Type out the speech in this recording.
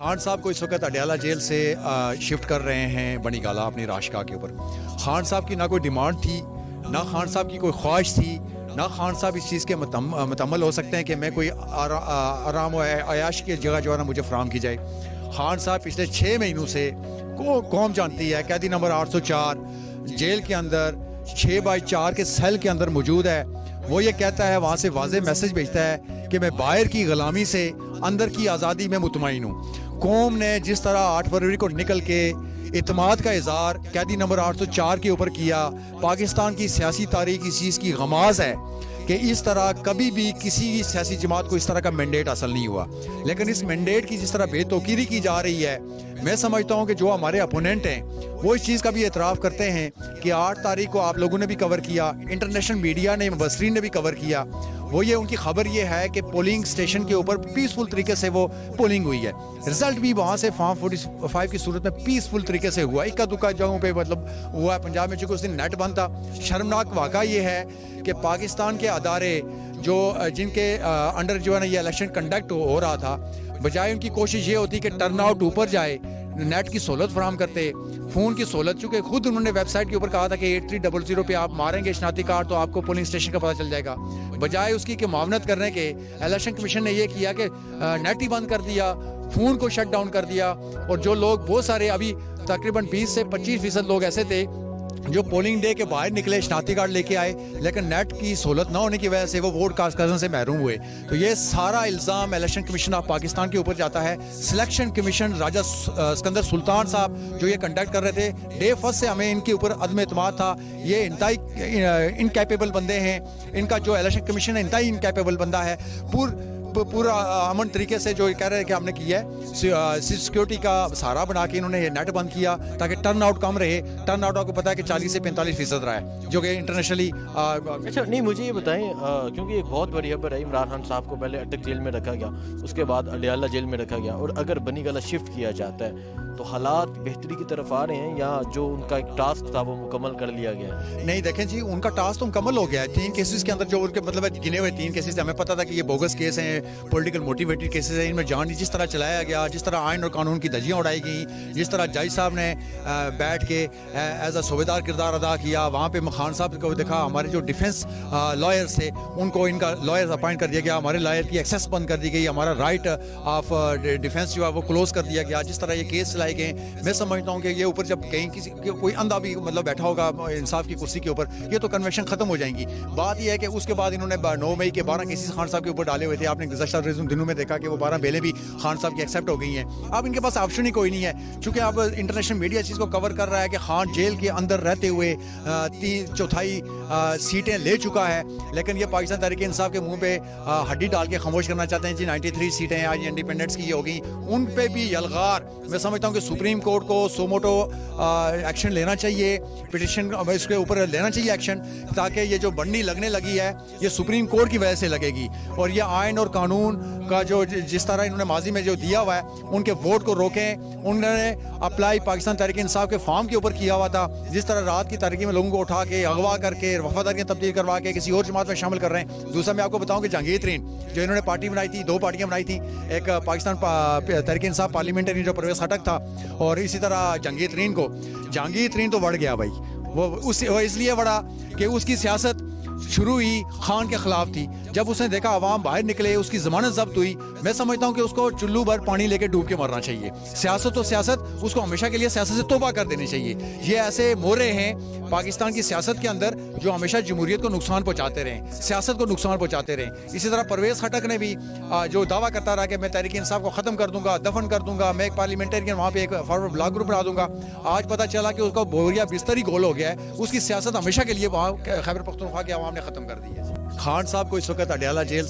خان صاحب کو اس وقت اڈیالہ جیل سے شفٹ کر رہے ہیں بنی گالہ اپنی راشگاہ کے اوپر. خان صاحب کی نہ کوئی ڈیمانڈ تھی، نہ خان صاحب کی کوئی خواہش تھی، نہ خان صاحب اس چیز کے متمل ہو سکتے ہیں کہ میں کوئی آرام و عیاش کی جگہ جو ہے نا مجھے فراہم کی جائے. خان صاحب پچھلے 6 مہینوں سے قوم جانتی ہے، قیدی نمبر 804 جیل کے اندر 6x4 کے سیل کے اندر موجود ہے. وہ یہ کہتا ہے، وہاں سے واضح میسج بھیجتا ہے کہ میں باہر کی غلامی سے اندر کی آزادی میں مطمئن ہوں. قوم نے جس طرح 8 فروری کو نکل کے اعتماد کا اظہار قیدی نمبر 804 کے اوپر کیا، پاکستان کی سیاسی تاریخ اس چیز کی غماز ہے کہ اس طرح کبھی بھی کسی سیاسی جماعت کو اس طرح کا مینڈیٹ حاصل نہیں ہوا. لیکن اس مینڈیٹ کی جس طرح بے توقیری کی جا رہی ہے، میں سمجھتا ہوں کہ جو ہمارے اپوننٹ ہیں وہ اس چیز کا بھی اعتراف کرتے ہیں کہ 8 تاریخ کو آپ لوگوں نے بھی کور کیا، انٹرنیشنل میڈیا نے، مبصرین نے بھی کور کیا. وہ یہ ان کی خبر یہ ہے کہ پولنگ سٹیشن کے اوپر پیسفل طریقے سے وہ پولنگ ہوئی ہے. رزلٹ بھی وہاں سے فارم 45 کی صورت میں پیسفل طریقے سے ہوا. اکا دکا جگہوں پہ مطلب ہوا ہے. پنجاب میں چونکہ اس دن نیٹ بند تھا. شرمناک واقعہ یہ ہے کہ پاکستان کے ادارے جو جن کے انڈر جو ہے نا یہ الیکشن کنڈکٹ ہو رہا تھا، بجائے ان کی کوشش یہ ہوتی کہ ٹرن آؤٹ اوپر جائے، نیٹ کی سہولت فراہم کرتے، فون کی سہولت، چونکہ خود انہوں نے ویب سائٹ کے اوپر کہا تھا کہ 8300 پہ آپ ماریں گے شناختی کارڈ تو آپ کو پولنگ اسٹیشن کا پتہ چل جائے گا. بجائے اس کی کہ معاونت کرنے کے، الیکشن کمیشن نے یہ کیا کہ نیٹ ہی بند کر دیا، فون کو شٹ ڈاؤن کر دیا. اور جو لوگ بہت سارے ابھی تقریباً 20 سے 25% لوگ ایسے تھے جو پولنگ ڈے کے باہر نکلے، شناختی کارڈ لے کے آئے، لیکن نیٹ کی سہولت نہ ہونے کی وجہ سے وہ ووٹ کاسٹ کرنے سے محروم ہوئے. تو یہ سارا الزام الیکشن کمیشن آف پاکستان کے اوپر جاتا ہے. سلیکشن کمیشن راجہ اسکندر سلطان صاحب جو یہ کنڈکٹ کر رہے تھے، ڈے فرسٹ سے ہمیں ان کے اوپر عدم اعتماد تھا. یہ انتہائی انکیپیبل بندے ہیں. ان کا جو الیکشن کمیشن ہے انتہائی انکیپیبل بندہ ہے. پورا امن طریقے سے جو کہہ رہے ہیں کہ ہم نے کیا ہے، سیکیورٹی کا سہارا بنا کے انہوں نے یہ نیٹ بند کیا تاکہ ٹرن آؤٹ کم رہے. ٹرن آؤٹ آپ کو پتا ہے کہ 40 سے 45% رہا ہے، جو کہ انٹرنیشنلی. اچھا نہیں، مجھے یہ بتائیں کیونکہ ایک بہت بڑی خبر ہے، عمران خان صاحب کو پہلے اٹک جیل میں رکھا گیا، اس کے بعد اڈیالہ جیل میں رکھا گیا، اور اگر بنی گالہ شفٹ کیا جاتا ہے تو حالات بہتری کی طرف آ رہے ہیں یا جو ان کا ایک ٹاسک تھا وہ مکمل کر لیا گیا ہے؟ نہیں دیکھیں جی، ان کا ٹاسک تو مکمل ہو گیا ہے. 3 کیسز کے اندر جو ان کے مطلب گنے ہوئے 3 کیسز ہمیں پتا تھا کہ یہ بوگس کیس ہیں، پولیٹیکل موٹیویٹڈ کیسز ہیں. ان میں جان جس طرح چلایا گیا، جس طرح آئین اور قانون کی دھجیاں اڑائی گئیں، جس طرح جج صاحب نے بیٹھ کے ایز اے صوبیدار کردار ادا کیا. وہاں پہ خان صاحب کو دیکھا، ہمارے جو ڈیفنس لائرز تھے ان کو ان کا لائرز اپوائنٹ کر دیا گیا، ہمارے لائر کی ایکسیس بند کر دی گئی، ہمارا رائٹ آف ڈیفنس جو ہے وہ کلوز کر دیا گیا. جس طرح یہ کیس چلائے گئے، میں سمجھتا ہوں کہ یہ اوپر جب کہیں کسی کوئی اندھا بھی مطلب بیٹھا ہوگا انصاف کی کرسی کے اوپر، یہ تو کنونشن ختم ہو جائیں گی. بات یہ ہے کہ اس کے بعد انہوں نے 9 مئی کے 12 کیسز خان صاحب کے اوپر ڈالے ہوئے تھے. آپ نے گزشتہ دنوں میں دیکھا کہ وہ 12 بیلیں بھی خان صاحب کی ایکسیپٹ ہو گئی ہیں. اب ان کے پاس آپشن ہی کوئی نہیں ہے، چونکہ اب انٹرنیشنل میڈیا چیز کو کور کر رہا ہے کہ خان جیل کے اندر رہتے ہوئے 3/4 سیٹیں لے چکا ہے. لیکن یہ پاکستان تحریک انصاف کے منہ پہ ہڈی ڈال کے خاموش کرنا چاہتے ہیں. جی 93 سیٹیں آج انڈیپینڈنٹس کی ہو گئی، ان پہ بھی یلغار. میں سمجھتا ہوں کہ سپریم کورٹ کو سوموٹو ایکشن لینا چاہیے، پٹیشن اس کے اوپر لینا چاہیے ایکشن، تاکہ یہ جو بڑھنی لگنے لگی ہے یہ سپریم کورٹ کی وجہ سے لگے گی. اور یہ آئین اور قانون کا جو جس طرح انہوں نے ماضی میں جو دیا ہوا ہے ان کے ووٹ کو روکیں. انہوں نے اپلائی پاکستان تحریک انصاف کے فارم کے اوپر کیا ہوا تھا، جس طرح رات کی تاریکی میں لوگوں کو اٹھا کے اغوا کر کے وفاداریاں تبدیل کروا کے کسی اور جماعت میں شامل کر رہے ہیں. دوسرا میں آپ کو بتاؤں کہ جہانگیر ترین جو انہوں نے پارٹی بنائی تھی، 2 پارٹیاں بنائی تھیں، ایک پاکستان تحریک انصاف پارلیمنٹری جو پرویز خٹک تھا، اور اسی طرح جہانگیر ترین تو بڑھ گیا بھائی. وہ اس لیے بڑھا کہ اس کی سیاست شروع ہی خان کے خلاف تھی. جب اس نے دیکھا عوام باہر نکلے، اس کی ضمانت ضبط ہوئی، میں سمجھتا ہوں کہ اس کو چلو بھر پانی لے کے ڈوب کے مرنا چاہیے. سیاست تو سیاست، اس کو ہمیشہ کے لیے سیاست سے توبہ کر دینی چاہیے. یہ ایسے مورے ہیں پاکستان کی سیاست کے اندر جو ہمیشہ جمہوریت کو نقصان پہنچاتے رہے، سیاست کو نقصان پہنچاتے رہے. اسی طرح پرویز خٹک نے بھی جو دعویٰ کرتا رہا کہ میں تحریک انصاف کو ختم کر دوں گا، دفن کر دوں گا، میں ایک پارلیمنٹرین وہاں پہ ایک فارورڈ بلاک گروپ بنا دوں گا. آج پتہ چلا کہ اس کا بوریا بستر ہی گول ہو گیا ہے. اس کی سیاست ہمیشہ کے لیے وہاں خیبر پختونخوا کے عوام نے ختم کر دی ہے. خان صاحب کو اس وقت اڈیالہ جیل